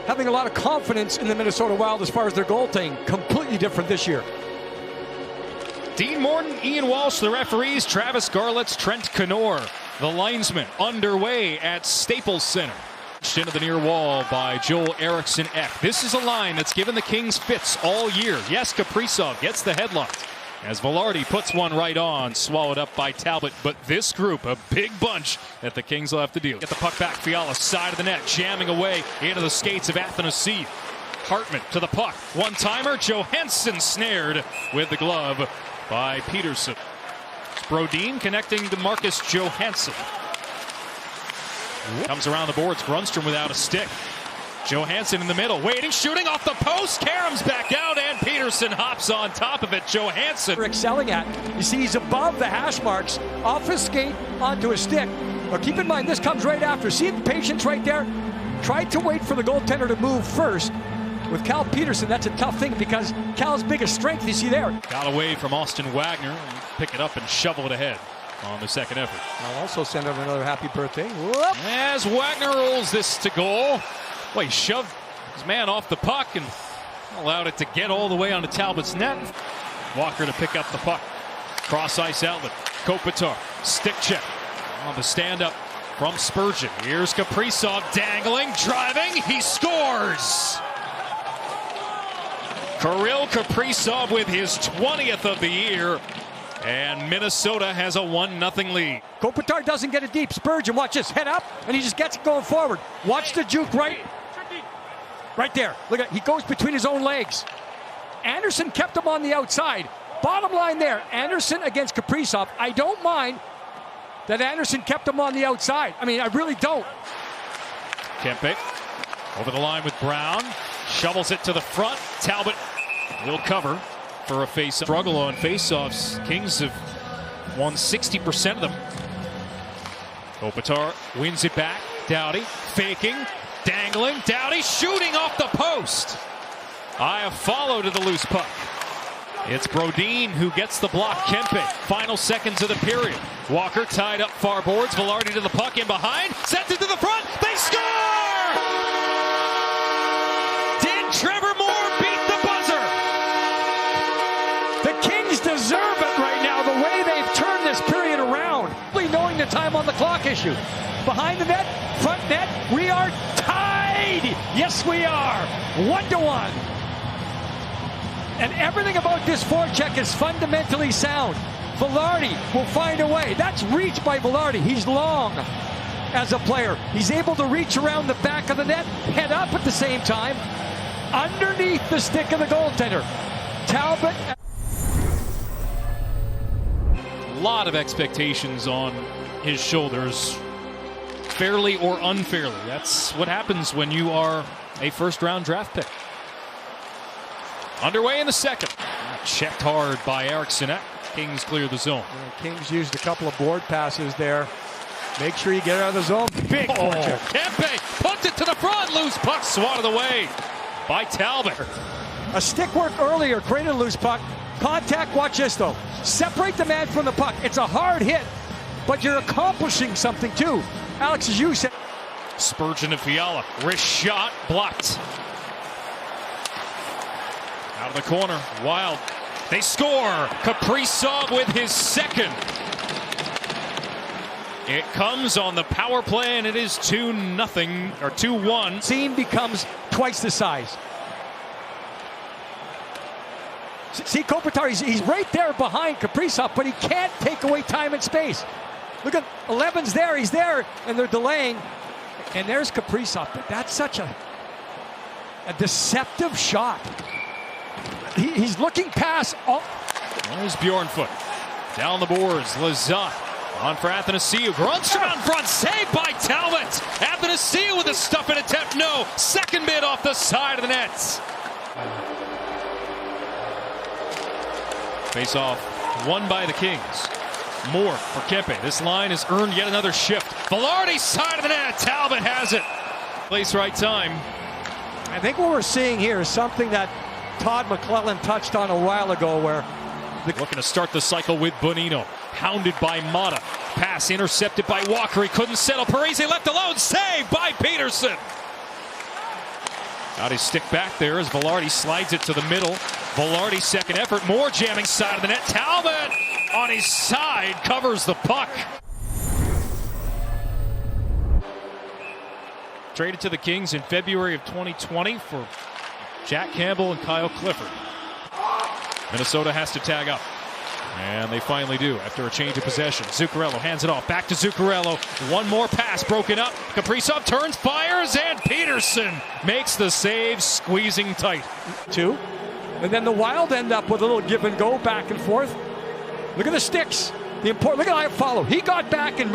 having a lot of confidence in the Minnesota Wild as far as their goaltending. Completely different this year. Dean Morton, Ian Walsh, the referees, Travis Garlitz, Trent Knorr, the linesman, underway at Staples Center. Into the near wall by Joel Eriksson Ek. This is a line that's given the Kings fits all year. Yes, Kaprizov gets the headlock as Velarde puts one right on, swallowed up by Talbot. But this group, a big bunch that the Kings will have to deal. Get the puck back, Fiala, side of the net, jamming away into the skates of Athanasiou. Hartman to the puck, one-timer, Johansson snared with the glove by Peterson. Brodin connecting to Marcus Johansson. Comes around the boards, Grundstrom without a stick. Johansson in the middle, waiting, shooting off the post. Karam's back out, and Peterson hops on top of it. Johansson. Excelling at. You see, he's above the hash marks, off his skate, onto his stick. But keep in mind, this comes right after. See the patience right there? Tried to wait for the goaltender to move first. With Cal Peterson, that's a tough thing because Cal's biggest strength, you see there. Got away from Austin Wagner. Pick it up and shovel it ahead on the second effort. I'll also send out another happy birthday. Whoop. As Wagner rolls this to goal. Well, he shoved his man off the puck and allowed it to get all the way onto Talbot's net. Walker to pick up the puck. Cross ice outlet. Kopitar. Stick check on the stand-up from Spurgeon. Here's Kaprizov dangling, driving. He scores! Kirill Kaprizov with his 20th of the year. And Minnesota has a 1-0 lead. Kopitar doesn't get it deep. Spurgeon, watch this. Head up, and he just gets it going forward. Watch the juke right there. Look at, he goes between his own legs. Anderson kept him on the outside. Bottom line there, Anderson against Kaprizov. I don't mind that Anderson kept him on the outside. I mean, I really don't. Kempe over the line with Brown. Shovels it to the front. Talbot will cover for a face struggle on faceoffs. Kings have won 60% of them. Kopitar wins it back. Doughty faking, dangling. Doughty shooting off the post. A follow to the loose puck. It's Brodin who gets the block. Kempe, final seconds of the period. Walker tied up far boards. Velarde to the puck in behind. Sends it to the front. They score! Did Trevor Moore beat the buzzer? The Kings deserve it right now, the way they've turned this period around. Knowing the time on the clock issue. Behind the net, front net, we are tied! Yes, we are! 1-1. And everything about this forecheck is fundamentally sound. Velarde will find a way. That's reach by Velarde. He's long as a player. He's able to reach around the back of the net, head up at the same time, underneath the stick of the goaltender. Talbot. A lot of expectations on his shoulders, fairly or unfairly. That's what happens when you are a first-round draft pick. Underway in the second. Checked hard by Eriksson. Kings clear the zone. Kings used a couple of board passes there. Make sure you get out of the zone. Big forecheck. Kempe pumped it to the front. Loose puck swatted away by Talbot. A stick work earlier created a loose puck. Contact, watch this though. Separate the man from the puck. It's a hard hit, but you're accomplishing something too. Alex, as you said. Spurgeon to Fiala. Wrist shot blocked. Out of the corner. Wild. They score. Kaprizov with his second. It comes on the power play, and it is 2-0 or 2-1. Team becomes twice the size. See Kopitar, he's right there behind Kaprizov, but he can't take away time and space. Look at 11's there, he's there, and they're delaying. And there's Kaprizov, but that's such a deceptive shot. He's looking past all. There's Bjornfoot. Down the boards, Lazat. On for Athanasiou. Grundstrom on front, saved by Talbot. Athanasiou with a stuffing attempt, no. Second bid off the side of the net. Face off, won by the Kings. Moore for Kempe. This line has earned yet another shift. Velarde, side of the net. Talbot has it. Place, right time. I think what we're seeing here is something that Todd McClellan touched on a while ago, where looking to start the cycle with Bonino. Hounded by Mata. Pass intercepted by Walker. He couldn't settle. Parise left alone. Saved by Peterson. Got his stick back there as Velarde slides it to the middle. Velarde's second effort, more jamming side of the net. Talbot on his side covers the puck. Traded to the Kings in February of 2020 for Jack Campbell and Kyle Clifford. Minnesota has to tag up. And they finally do after a change of possession. Zuccarello hands it off. Back to Zuccarello. One more pass broken up. Kaprizov turns, fires, and Peterson makes the save, squeezing tight. Two. And then the Wild end up with a little give and go back and forth. Look at the sticks. Look at Iafallo. He got back and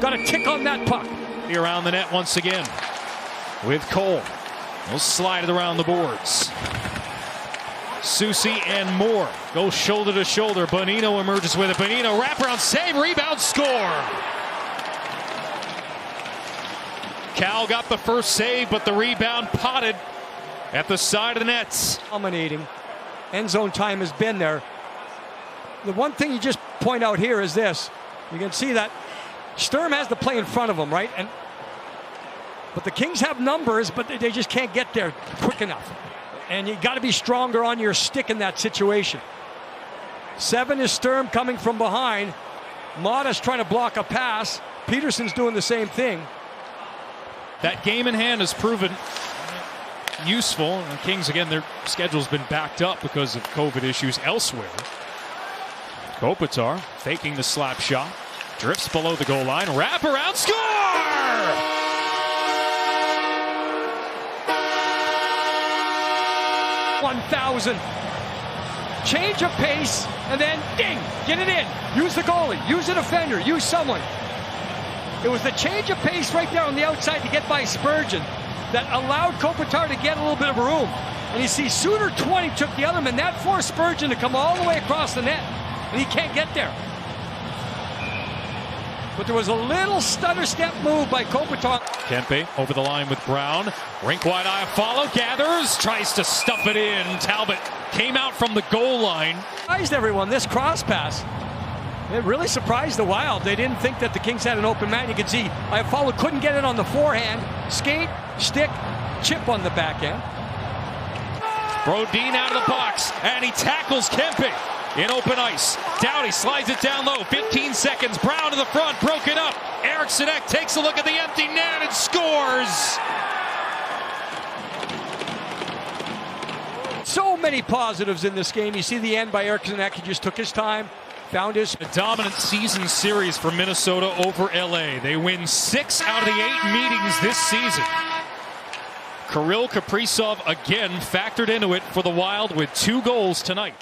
got a tick on that puck. Around the net once again with Cole. He'll slide it around the boards. Susi and Moore go shoulder to shoulder. Bonino emerges with it. Bonino wraparound save, rebound, score. Cal got the first save, but the rebound potted at the side of the nets. Dominating. End zone time has been there. The one thing you just point out here is this. You can see that Sturm has the play in front of him, right? But the Kings have numbers, but they just can't get there quick enough. And you got to be stronger on your stick in that situation. 7 is Sturm coming from behind. Mata's trying to block a pass. Peterson's doing the same thing. That game in hand has proven useful. And the Kings, again, their schedule's been backed up because of COVID issues elsewhere. Kopitar faking the slap shot. Drifts below the goal line. Wraparound, score! 1,000. Change of pace, and then ding, get it in. Use the goalie, use a defender, use someone. It was the change of pace right there on the outside to get by Spurgeon that allowed Kopitar to get a little bit of room. And you see, Suter 20 took the other man. That forced Spurgeon to come all the way across the net, and he can't get there. But there was a little stutter step move by Kopitar. Kempe over the line with Brown. Rink wide Iafallo gathers, tries to stuff it in. Talbot came out from the goal line. Surprised everyone, this cross pass. It really surprised the Wild. They didn't think that the Kings had an open man. You can see Iafallo couldn't get it on the forehand. Skate, stick, chip on the backhand. Brodin out of the box, and he tackles Kempe in open ice. Doughty slides it down low. 15 seconds. Brown to the front. Broken up. Eriksson Ek takes a look at the empty net and scores. So many positives in this game. You see the end by Eriksson Ek. He just took his time. Found his... A dominant season series for Minnesota over LA. They win 6 out of the 8 meetings this season. Kirill Kaprizov again factored into it for the Wild with 2 goals tonight.